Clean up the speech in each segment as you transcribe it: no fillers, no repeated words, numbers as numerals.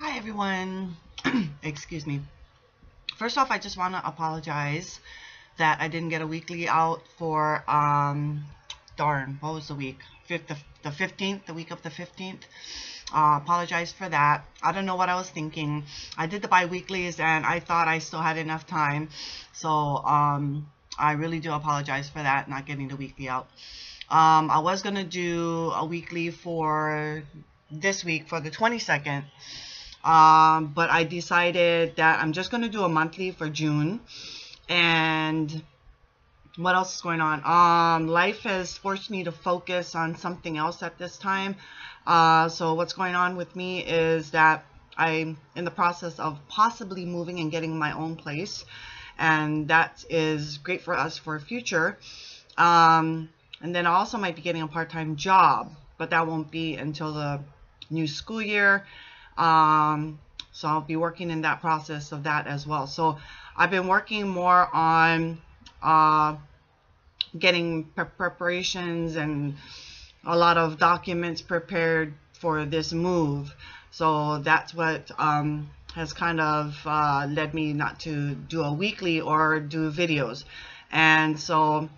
Hi everyone. Excuse me. First off, I just want to apologize that I didn't get a weekly out for darn, what was the week? The 15th, the week of the 15th. Apologize for that. I don't know what I was thinking. I did the bi-weeklies and I thought I still had enough time. So I really do apologize for that, not getting the weekly out. I was going to do a weekly for this week for the 22nd. But I decided that I'm just going to do a monthly for June. And what else is going on? Life has forced me to focus on something else at this time. So what's going on with me is that I'm in the process of possibly moving and getting my own place. And that is great for us for future. And then I also might be getting a part-time job, but that won't be until the new school year. So I'll be working in that process of that as well. So I've been working more on getting preparations and a lot of documents prepared for this move. So that's what has kind of led me not to do a weekly or do videos. And so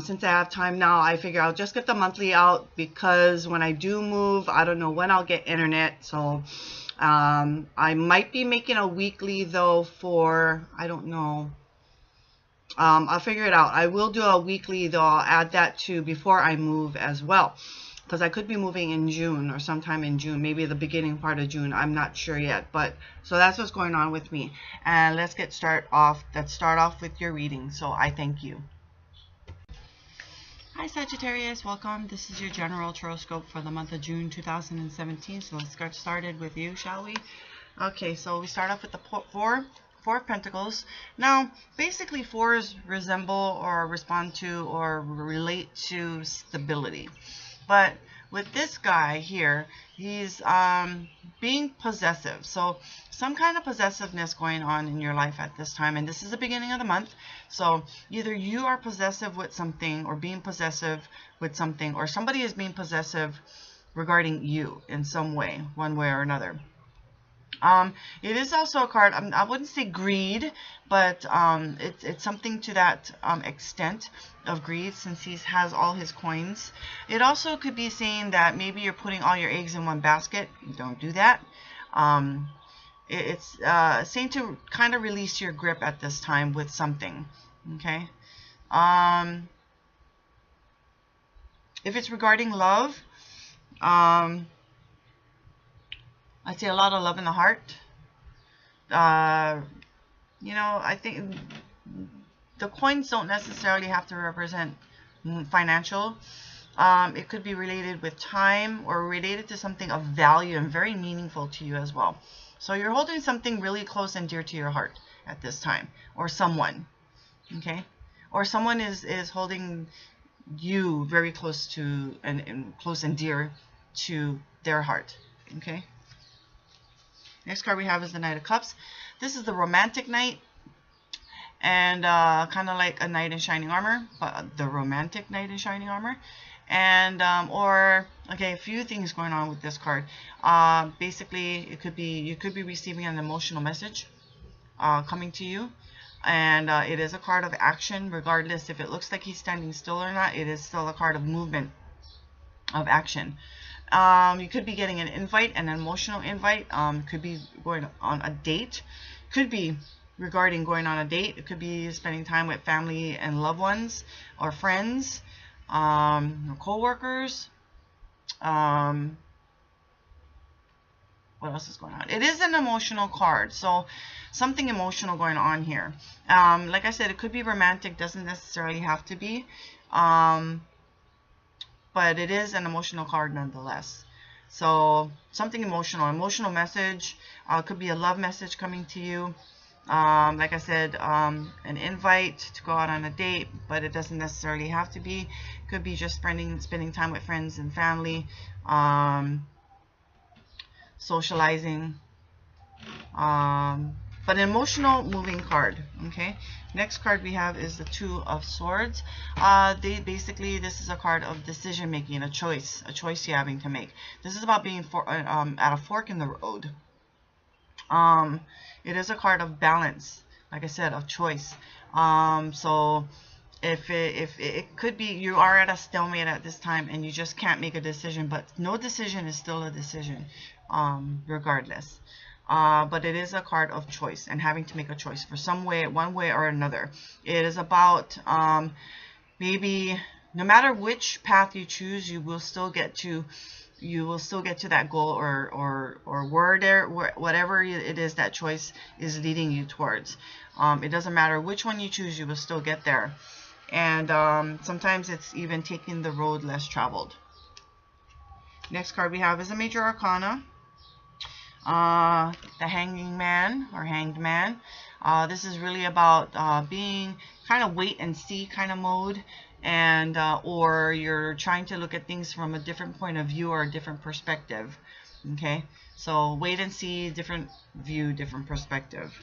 since I have time now, I figure I'll just get the monthly out, because when I do move, I don't know when I'll get internet. So I might be making a weekly though for, I don't know. I'll figure it out. I will do a weekly though. I'll add that to before I move as well, because I could be moving in June or sometime in June, maybe the beginning part of June. I'm not sure yet, but so that's what's going on with me. And let's start off with your reading. So I thank you. Hi Sagittarius, welcome. This is your general horoscope for the month of June 2017. So let's get started with you, shall we? Okay, so we start off with the Four of Pentacles. Now, basically fours resemble or respond to or relate to stability. But with this guy here, he's being possessive. So some kind of possessiveness going on in your life at this time. And this is the beginning of the month. So either you are possessive with something or being possessive with something, or somebody is being possessive regarding you in some way, one way or another. It is also a card, I wouldn't say greed, but it's something to that extent of greed, since he has all his coins. It also could be saying that maybe you're putting all your eggs in one basket. Don't do that. It's saying to kind of release your grip at this time with something. Okay. If it's regarding love, I'd say a lot of love in the heart. You know, I think the coins don't necessarily have to represent financial. It could be related with time or related to something of value and very meaningful to you as well. So you're holding something really close and dear to your heart at this time, or someone, okay? Or someone is holding you very close to and close and dear to their heart, okay? Next card we have is the Knight of Cups. This is the romantic knight, and kind of like a knight in shining armor, but the romantic knight in shining armor. And okay, a few things going on with this card. Basically, it could be you could be receiving an emotional message coming to you, and it is a card of action. Regardless if it looks like he's standing still or not, it is still a card of movement, of action. You could be getting an invite, an emotional invite. Could be going on a date. Could be regarding going on a date. It could be spending time with family and loved ones or friends, co-workers. What else is going on? It is an emotional card, so something emotional going on here. Like I said, it could be romantic. Doesn't necessarily have to be. But it is an emotional card nonetheless. So something emotional message. Could be a love message coming to you. Like I said, an invite to go out on a date, but it doesn't necessarily have to be. Could be just spending time with friends and family, socializing. But an emotional moving card. Okay. Next card we have is the Two of Swords. Basically, this is a card of decision making, a choice you're having to make. This is about being at a fork in the road. It is a card of balance, like I said, of choice. So if it could be you are at a stalemate at this time and you just can't make a decision, but no decision is still a decision, regardless. But it is a card of choice and having to make a choice for some way, one way or another. It is about maybe no matter which path you choose, you will still get to that goal or whatever it is that choice is leading you towards. It doesn't matter which one you choose, you will still get there. And sometimes it's even taking the road less traveled. Next card we have is a major arcana. The Hanging Man or Hanged Man. This is really about being kind of wait and see kind of mode, and or you're trying to look at things from a different point of view or a different perspective. Okay, so wait and see, different view, different perspective.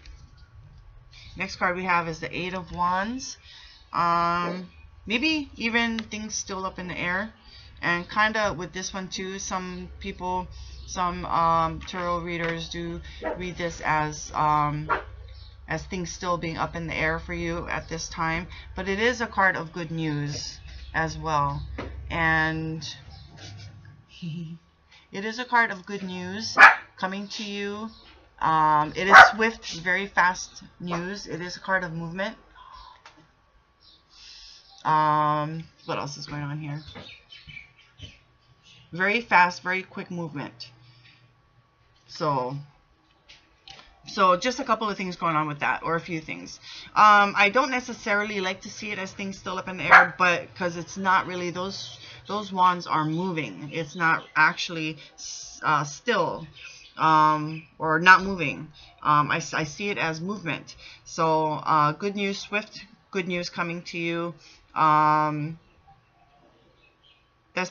Next card we have is the Eight of Wands. Maybe even things still up in the air, and kind of with this one too, some people, some tarot readers do read this as things still being up in the air for you at this time. But it is a card of good news as well, and it is a card of good news coming to you. It is swift, very fast news. It is a card of movement. What else is going on here? Very fast, very quick movement. So just a couple of things going on with that, or a few things. I don't necessarily like to see it as things still up in the air, but because it's not really, those wands are moving. It's not actually still or not moving. I see it as movement. So good news, swift good news coming to you. That's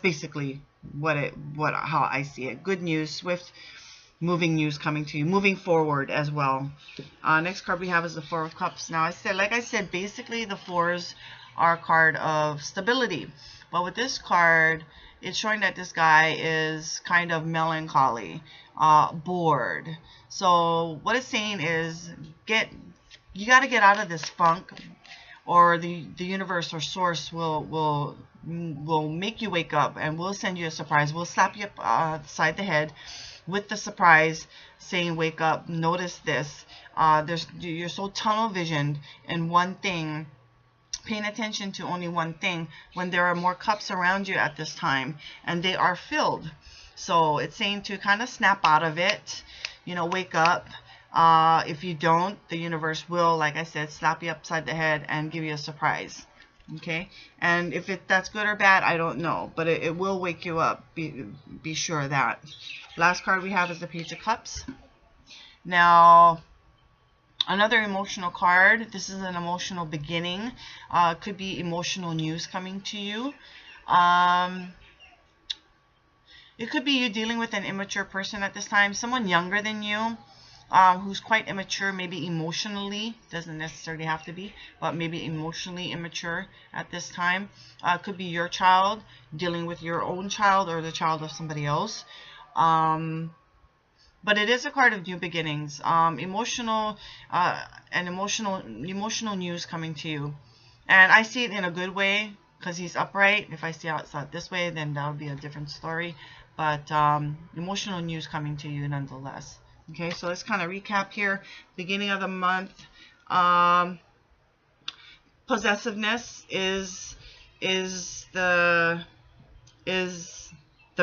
basically how I see it. Good news, swift, moving news coming to you, moving forward as well. Next card we have is the Four of Cups. Now like I said, basically the fours are a card of stability, but with this card, it's showing that this guy is kind of melancholy, bored. So what it's saying is, you got to get out of this funk, or the universe or source will make you wake up, and will send you a surprise. We'll slap you upside the head with the surprise, saying, wake up, notice this. You're so tunnel visioned in one thing, paying attention to only one thing, when there are more cups around you at this time, and they are filled. So it's saying to kind of snap out of it, wake up. If you don't, the universe will, like I said, slap you upside the head and give you a surprise. Okay, and if that's good or bad, I don't know, but it will wake you up. Be sure of that. Last card we have is the Page of Cups. Now, another emotional card. This is an emotional beginning. Could be emotional news coming to you. It could be you dealing with an immature person at this time, someone younger than you, who's quite immature, maybe emotionally, doesn't necessarily have to be, but maybe emotionally immature at this time. Could be your child dealing with your own child or the child of somebody else. But it is a card of new beginnings, emotional news coming to you. And I see it in a good way because he's upright. If I see outside this way, then that would be a different story. But emotional news coming to you nonetheless. Okay, so let's kind of recap here. Beginning of the month, possessiveness is the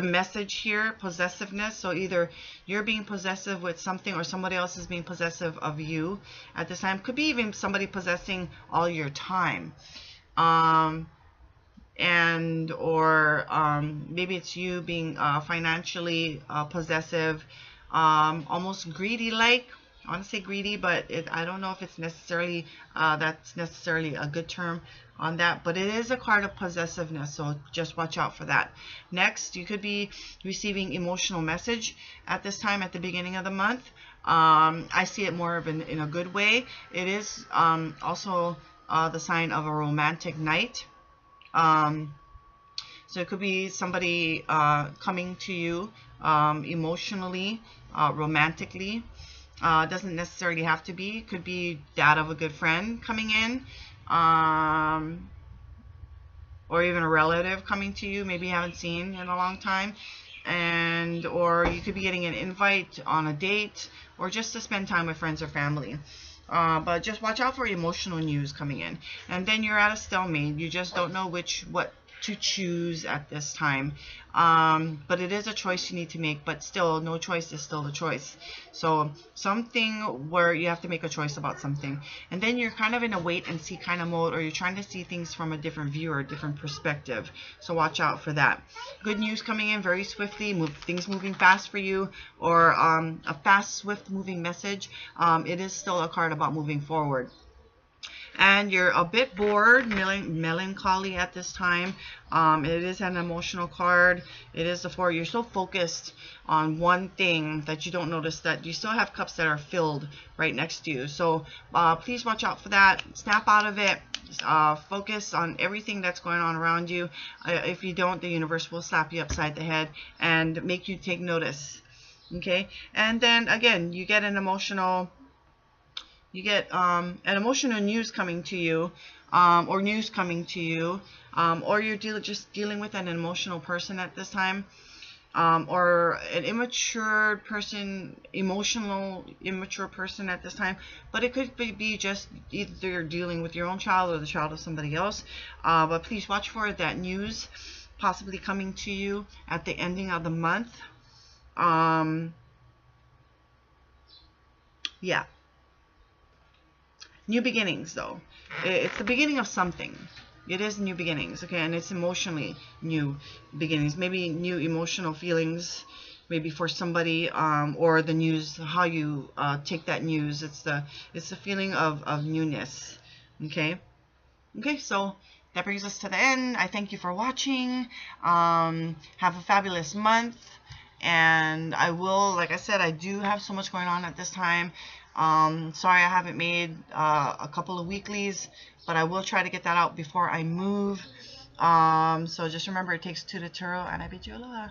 message here. Possessiveness. So either you're being possessive with something, or somebody else is being possessive of you at this time. Could be even somebody possessing all your time, and or maybe it's you being financially possessive. Almost greedy like. I want to say greedy, but I don't know if it's necessarily that's necessarily a good term on that, but it is a card of possessiveness, so just watch out for that. Next, you could be receiving emotional message at this time at the beginning of the month. I see it more of in a good way. It is also the sign of a romantic night. So it could be somebody coming to you emotionally, romantically. Doesn't necessarily have to be. Could be dad of a good friend coming in, or even a relative coming to you, maybe you haven't seen in a long time. And or you could be getting an invite on a date, or just to spend time with friends or family. But just watch out for emotional news coming in. And then you're at a stalemate. You just don't know what to choose at this time. But it is a choice you need to make, but still, no choice is still a choice. So something where you have to make a choice about something, and then you're kind of in a wait and see kind of mode, or you're trying to see things from a different view or a different perspective. So watch out for that. Good news coming in very swiftly, things moving fast for you, or a fast, swift moving message. It is still a card about moving forward. And you're a bit bored, melancholy at this time. It is an emotional card. It is the 4. You're so focused on one thing that you don't notice that you still have cups that are filled right next to you. So please watch out for that. Snap out of it. Focus on everything that's going on around you. If you don't, the universe will slap you upside the head and make you take notice. Okay? And then again, you get an emotional news coming to you, or news coming to you, or you're just dealing with an emotional person at this time, or an immature person at this time. But it could be just either you're dealing with your own child or the child of somebody else. But please watch for that news possibly coming to you at the ending of the month. Yeah. New beginnings, though. It's the beginning of something. It is new beginnings, okay? And it's emotionally new beginnings. Maybe new emotional feelings, maybe for somebody, or the news, how you take that news. It's the feeling of newness, okay? Okay, so that brings us to the end. I thank you for watching. Have a fabulous month. And I will, like I said, I do have so much going on at this time. Sorry I haven't made a couple of weeklies, but I will try to get that out before I move. So just remember, it takes 2 to Turo, and I bid you aloha.